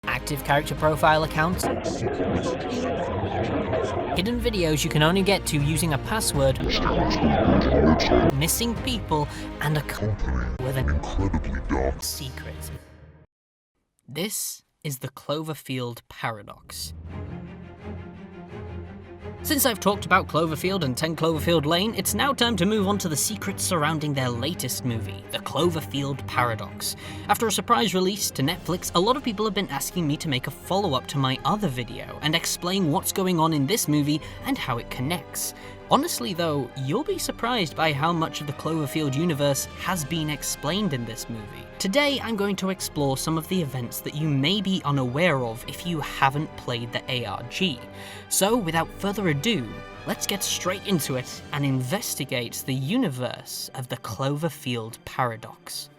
active character profile accounts, hidden videos you can only get to using a password, missing people, and a company with an incredibly dark secret. This is the Cloverfield Paradox. Since I've talked about Cloverfield and 10 Cloverfield Lane, it's now time to move on to the secrets surrounding their latest movie, the Cloverfield Paradox. After a surprise release to Netflix, a lot of people have been asking me to make a follow-up to my other video and explain what's going on in this movie and how it connects. Honestly though, you'll be surprised by how much of the Cloverfield universe has been explained in this movie. Today I'm going to explore some of the events that you may be unaware of if you haven't played the ARG. So without further ado, let's get straight into it and investigate the universe of the Cloverfield Paradox.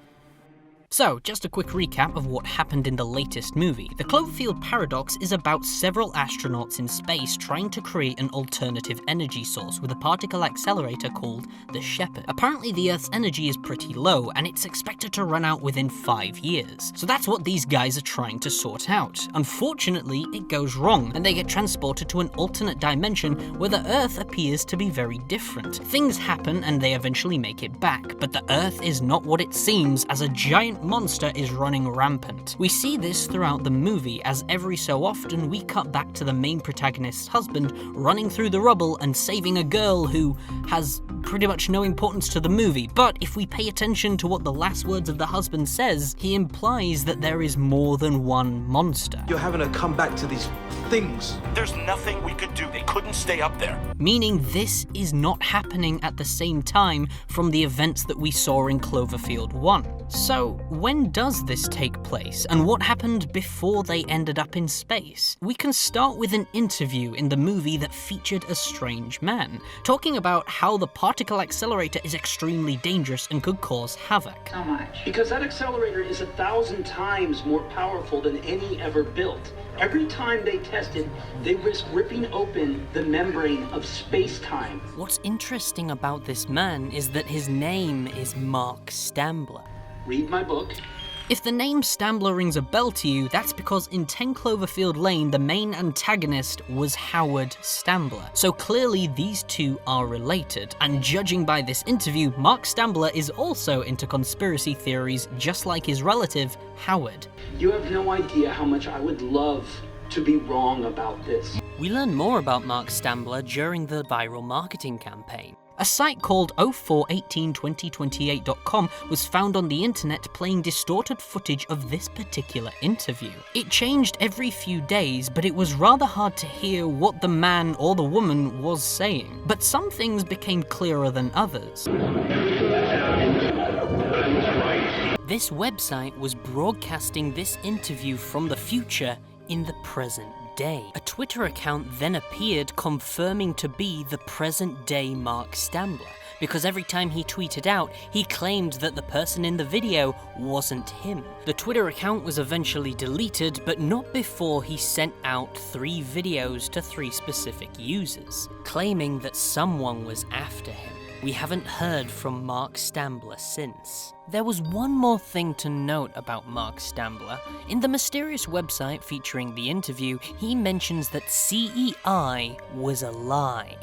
So, just a quick recap of what happened in the latest movie. The Cloverfield Paradox is about several astronauts in space trying to create an alternative energy source with a particle accelerator called the Shepherd. Apparently the Earth's energy is pretty low, and it's expected to run out within 5 years. So that's what these guys are trying to sort out. Unfortunately, it goes wrong, and they get transported to an alternate dimension where the Earth appears to be very different. Things happen and they eventually make it back, but the Earth is not what it seems, as a giant monster is running rampant. We see this throughout the movie, as every so often we cut back to the main protagonist's husband running through the rubble and saving a girl who has pretty much no importance to the movie. But if we pay attention to what the last words of the husband says, he implies that there is more than one monster. You're having to come back to these things. There's nothing we could do. They couldn't stay up there. Meaning this is not happening at the same time from the events that we saw in Cloverfield 1. So, when does this take place, and what happened before they ended up in space? We can start with an interview in the movie that featured a strange man, talking about how the particle accelerator is extremely dangerous and could cause havoc. How much? Because that accelerator is 1,000 times more powerful than any ever built. Every time they test it, they risk ripping open the membrane of space-time. What's interesting about this man is that his name is Mark Stambler. Read my book. If the name Stambler rings a bell to you, that's because in 10 Cloverfield Lane, the main antagonist was Howard Stambler. So clearly these two are related, and judging by this interview, Mark Stambler is also into conspiracy theories just like his relative, Howard. You have no idea how much I would love to be wrong about this. We learn more about Mark Stambler during the viral marketing campaign. A site called 04182028.com was found on the internet playing distorted footage of this particular interview. It changed every few days, but it was rather hard to hear what the man or the woman was saying. But some things became clearer than others. This website was broadcasting this interview from the future in the present day. A Twitter account then appeared confirming to be the present-day Mark Stambler, because every time he tweeted out, he claimed that the person in the video wasn't him. The Twitter account was eventually deleted, but not before he sent out 3 videos to 3 specific users, claiming that someone was after him. We haven't heard from Mark Stambler since. There was one more thing to note about Mark Stambler. In the mysterious website featuring the interview, he mentions that CEI was a lie.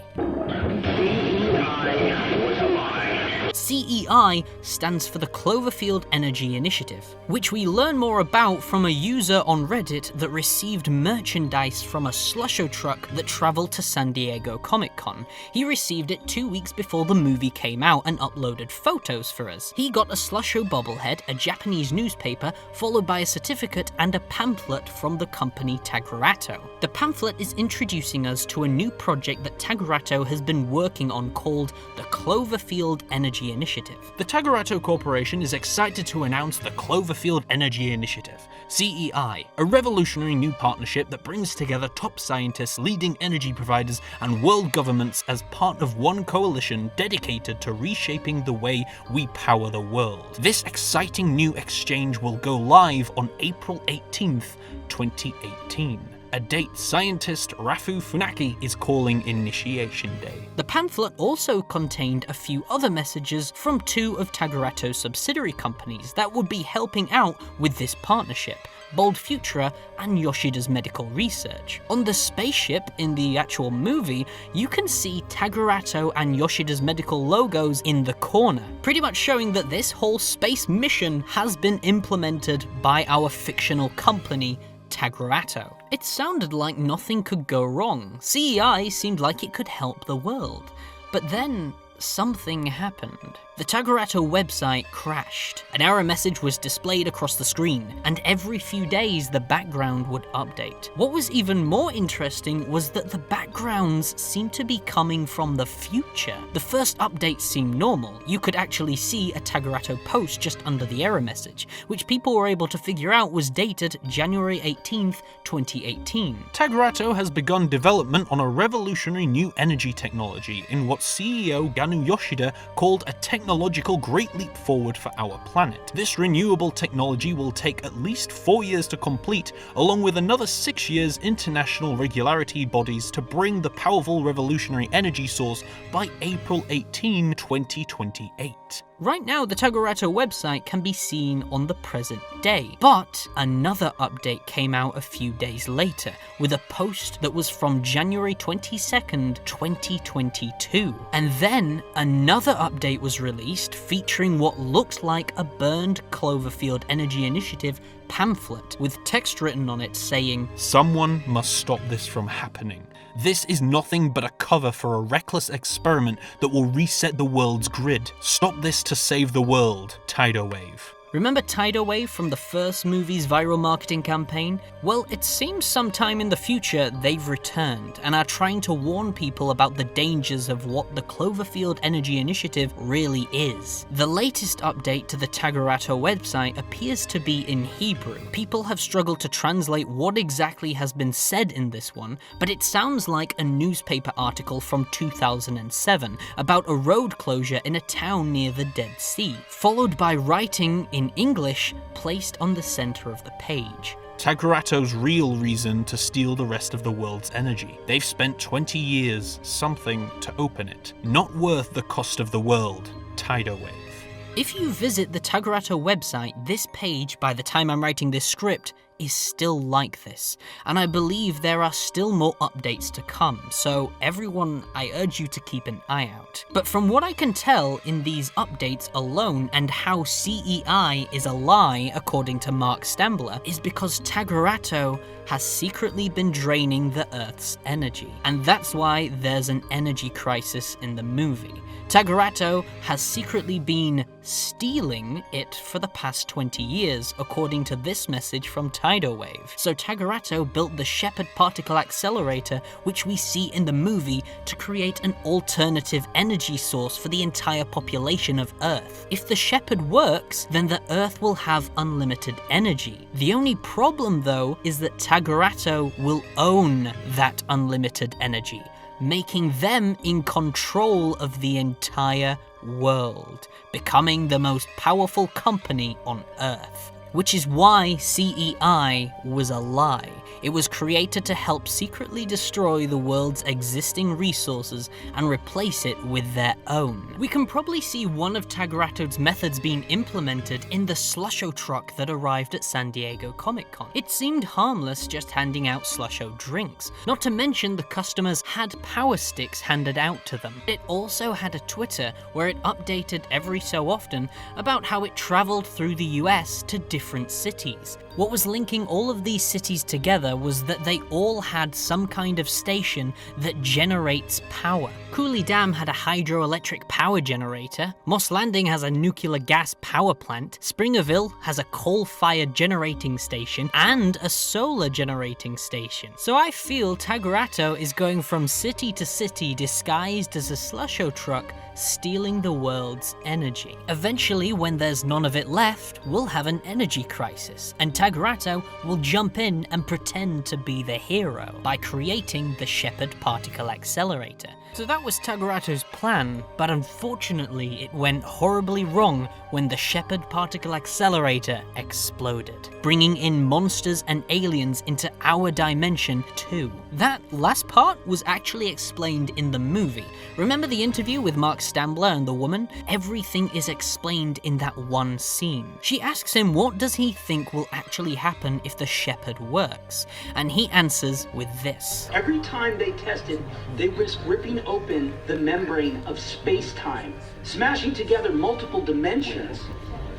CEI stands for the Cloverfield Energy Initiative, which we learn more about from a user on Reddit that received merchandise from a Slusho truck that traveled to San Diego Comic-Con. He received it 2 weeks before the movie came out and uploaded photos for us. He got a Slusho bobblehead, a Japanese newspaper, followed by a certificate and a pamphlet from the company Tagerato. The pamphlet is introducing us to a new project that Tagerato has been working on called the Cloverfield Energy Initiative. The Tagerato Corporation is excited to announce the Cloverfield Energy Initiative, CEI, a revolutionary new partnership that brings together top scientists, leading energy providers, and world governments as part of one coalition dedicated to reshaping the way we power the world. This exciting new exchange will go live on April 18th, 2018. A date scientist Rafu Funaki is calling Initiation Day. The pamphlet also contained a few other messages from 2 of Tagerato's subsidiary companies that would be helping out with this partnership. Bold Futura, and Yoshida's medical research. On the spaceship in the actual movie, you can see Tagurato and Yoshida's medical logos in the corner, pretty much showing that this whole space mission has been implemented by our fictional company, Tagurato. It sounded like nothing could go wrong. CEI seemed like it could help the world. But then, something happened. The Tagurato website crashed. An error message was displayed across the screen, and every few days the background would update. What was even more interesting was that the backgrounds seemed to be coming from the future. The first updates seemed normal. You could actually see a Tagurato post just under the error message, which people were able to figure out was dated January 18th, 2018. Tagurato has begun development on a revolutionary new energy technology in what CEO Ganu Yoshida called a technological great leap forward for our planet. This renewable technology will take at least 4 years to complete, along with another 6 years international regularity bodies to bring the powerful revolutionary energy source by April 18, 2028. Right now, the Tagurato website can be seen on the present day, but another update came out a few days later with a post that was from January 22nd, 2022. And then another update was released featuring what looked like a burned Cloverfield Energy Initiative pamphlet with text written on it saying, "Someone must stop this from happening. This is nothing but a cover for a reckless experiment that will reset the world's grid. Stop this to save the world. Tidal Wave." Remember Tidal Wave from the first movie's viral marketing campaign? Well, it seems sometime in the future they've returned and are trying to warn people about the dangers of what the Cloverfield Energy Initiative really is. The latest update to the Tagurato website appears to be in Hebrew. People have struggled to translate what exactly has been said in this one, but it sounds like a newspaper article from 2007 about a road closure in a town near the Dead Sea, followed by writing in English placed on the center of the page. Tagurato's real reason to steal the rest of the world's energy. They've spent 20 years, something to open it. Not worth the cost of the world. Tidal Wave. If you visit the Tagurato website, this page, by the time I'm writing this script, is still like this, and I believe there are still more updates to come, so everyone, I urge you to keep an eye out. But from what I can tell in these updates alone, and how CEI is a lie according to Mark Stambler, is because Tagurato has secretly been draining the Earth's energy, and that's why there's an energy crisis in the movie. Tagurato has secretly been stealing it for the past 20 years, according to this message from Tidal Wave. So Tagurato built the Shepard particle accelerator, which we see in the movie, to create an alternative energy source for the entire population of Earth. If the Shepard works, then the Earth will have unlimited energy. The only problem, though, is that Tagurato will own that unlimited energy, making them in control of the entire world, becoming the most powerful company on Earth. Which is why CEI was a lie. It was created to help secretly destroy the world's existing resources and replace it with their own. We can probably see one of Tagurato's methods being implemented in the Slusho truck that arrived at San Diego Comic-Con. It seemed harmless, just handing out Slusho drinks. Not to mention the customers had power sticks handed out to them. It also had a Twitter where it updated every so often about how it traveled through the US to different cities. What was linking all of these cities together was that they all had some kind of station that generates power. Cooley Dam had a hydroelectric power generator, Moss Landing has a nuclear gas power plant, Springerville has a coal-fired generating station, and a solar generating station. So I feel Tagurato is going from city to city disguised as a Slusho truck, stealing the world's energy. Eventually, when there's none of it left, we'll have an energy crisis, and Tagurato will jump in and pretend to be the hero by creating the Shepard particle accelerator. So that was Tagarato's plan, but unfortunately it went horribly wrong when the Shepard particle accelerator exploded, bringing in monsters and aliens into our dimension too. That last part was actually explained in the movie. Remember the interview with Mark Stambler and the woman? Everything is explained in that one scene. She asks him what does he think will actually happen if the Shepard works, and he answers with this. Every time they tested, they risked ripping open the membrane of space-time, smashing together multiple dimensions.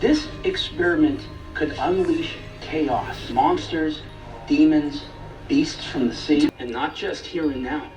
This experiment could unleash chaos. Monsters, demons, beasts from the sea, and not just here and now.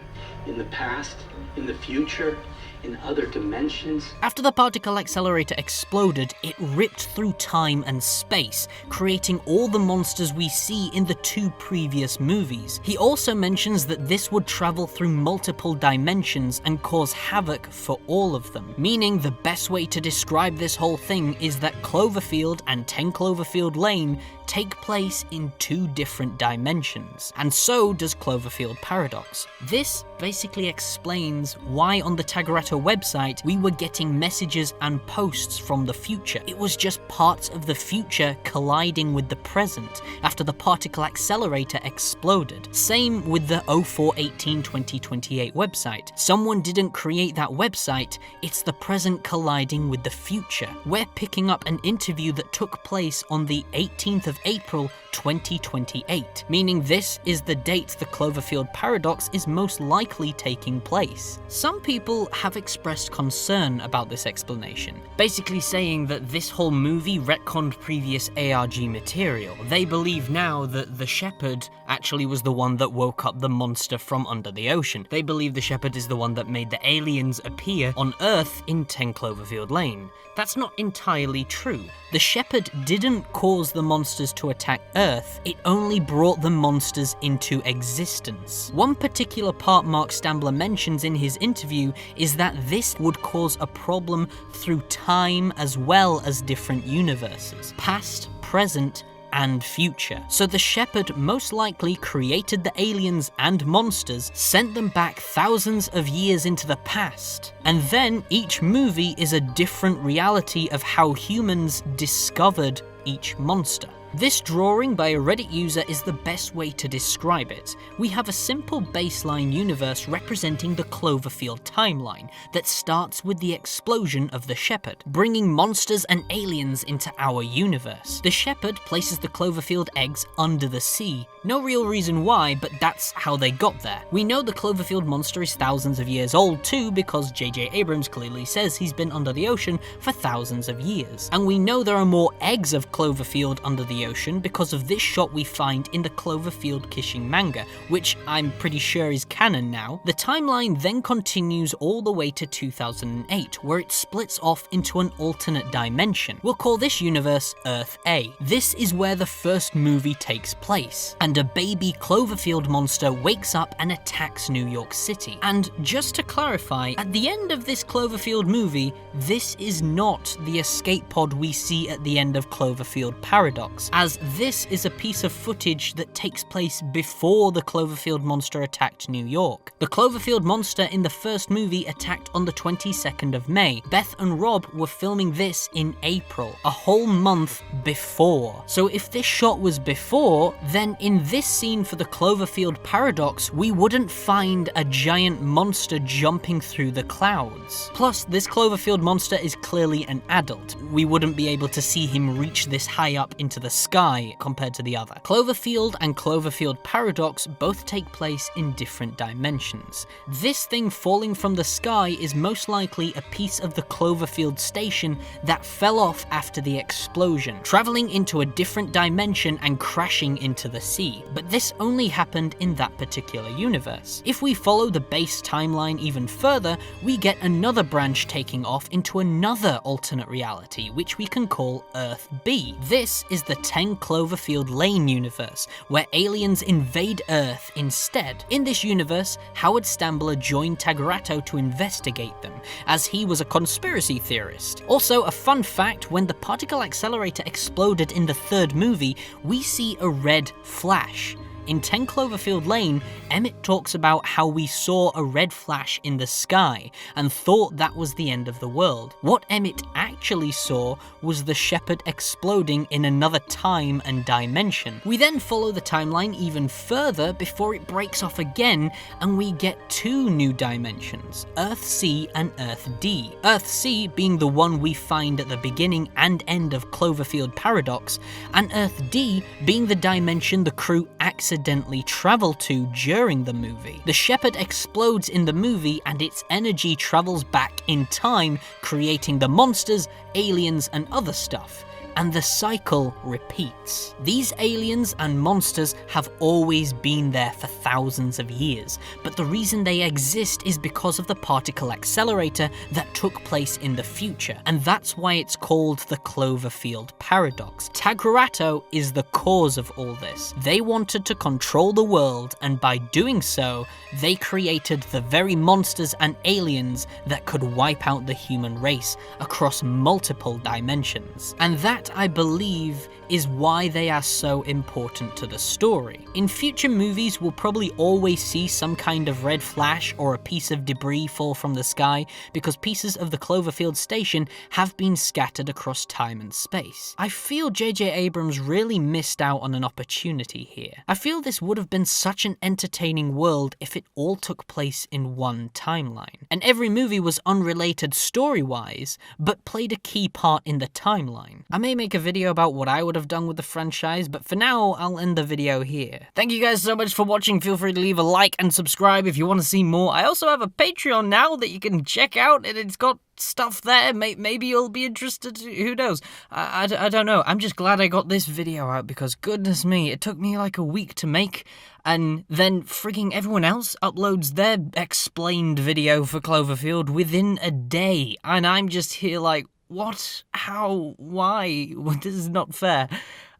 In the past, in the future, in other dimensions. After the particle accelerator exploded, it ripped through time and space, creating all the monsters we see in the two previous movies. He also mentions that this would travel through multiple dimensions and cause havoc for all of them, meaning the best way to describe this whole thing is that Cloverfield and 10 Cloverfield Lane take place in two different dimensions, and so does Cloverfield Paradox. This basically explains why on the Tagarato website we were getting messages and posts from the future. It was just parts of the future colliding with the present after the particle accelerator exploded. Same with the 04/18/2028 website. Someone didn't create that website, it's the present colliding with the future. We're picking up an interview that took place on the 18th of April 2028, meaning this is the date the Cloverfield Paradox is most likely taking place. Some people have expressed concern about this explanation, basically saying that this whole movie retconned previous ARG material. They believe now that the Shepard actually was the one that woke up the monster from under the ocean. They believe the Shepard is the one that made the aliens appear on Earth in 10 Cloverfield Lane. That's not entirely true. The Shepard didn't cause the monsters to attack Earth, it only brought the monsters into existence. One particular part Mark Stambler mentions in his interview is that this would cause a problem through time as well as different universes, past, present, and future. So the Shepard most likely created the aliens and monsters, sent them back thousands of years into the past, and then each movie is a different reality of how humans discovered each monster. This drawing by a Reddit user is the best way to describe it. We have a simple baseline universe representing the Cloverfield timeline that starts with the explosion of the Shepard, bringing monsters and aliens into our universe. The Shepard places the Cloverfield eggs under the sea. No real reason why, but that's how they got there. We know the Cloverfield monster is thousands of years old too, because J.J. Abrams clearly says he's been under the ocean for thousands of years. And we know there are more eggs of Cloverfield under the ocean because of this shot we find in the Cloverfield Kissing manga, which I'm pretty sure is canon now. The timeline then continues all the way to 2008, where it splits off into an alternate dimension. We'll call this universe Earth A. This is where the first movie takes place, and a baby Cloverfield monster wakes up and attacks New York City. And just to clarify, at the end of this Cloverfield movie, this is not the escape pod we see at the end of Cloverfield Paradox, as this is a piece of footage that takes place before the Cloverfield monster attacked New York. The Cloverfield monster in the first movie attacked on the 22nd of May. Beth and Rob were filming this in April, a whole month before. So if this shot was before, then in this scene for the Cloverfield Paradox, we wouldn't find a giant monster jumping through the clouds. Plus, this Cloverfield monster is clearly an adult. We wouldn't be able to see him reach this high up into the sky compared to the other. Cloverfield and Cloverfield Paradox both take place in different dimensions. This thing falling from the sky is most likely a piece of the Cloverfield station that fell off after the explosion, traveling into a different dimension and crashing into the sea. But this only happened in that particular universe. If we follow the base timeline even further, we get another branch taking off into another alternate reality, which we can call Earth B. This is the 10 Cloverfield Lane universe, where aliens invade Earth instead. In this universe, Howard Stambler joined Tagarato to investigate them, as he was a conspiracy theorist. Also, a fun fact, when the particle accelerator exploded in the third movie, we see a red flash. In 10 Cloverfield Lane, Emmett talks about how we saw a red flash in the sky and thought that was the end of the world. What Emmett actually saw was the Shepherd exploding in another time and dimension. We then follow the timeline even further before it breaks off again, and we get two new dimensions, Earth C and Earth D. Earth C being the one we find at the beginning and end of Cloverfield Paradox, and Earth D being the dimension the crew accidentally travel to during the movie. The Shepherd explodes in the movie and its energy travels back in time, creating the monsters, aliens, and other stuff. And the cycle repeats. These aliens and monsters have always been there for thousands of years, but the reason they exist is because of the particle accelerator that took place in the future, and that's why it's called the Cloverfield Paradox. Tagrato is the cause of all this. They wanted to control the world, and by doing so, they created the very monsters and aliens that could wipe out the human race across multiple dimensions. And that, I believe, is why they are so important to the story. In future movies, we'll probably always see some kind of red flash or a piece of debris fall from the sky because pieces of the Cloverfield station have been scattered across time and space. I feel J.J. Abrams really missed out on an opportunity here. I feel this would have been such an entertaining world if it all took place in one timeline, and every movie was unrelated story-wise, but played a key part in the timeline. I may make a video about what I would have done with the franchise, but for now, I'll end the video here. Thank you guys so much for watching. Feel free to leave a like and subscribe if you want to see more. I also have a Patreon now that you can check out, and it's got stuff there. Maybe you'll be interested. Who knows? I don't know. I'm just glad I got this video out because goodness me, it took me like a week to make, and then frigging everyone else uploads their explained video for Cloverfield within a day, and I'm just here like, what? How? Why? This is not fair.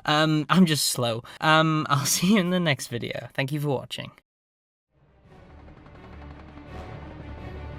I'm just slow. I'll see you in the next video. Thank you for watching.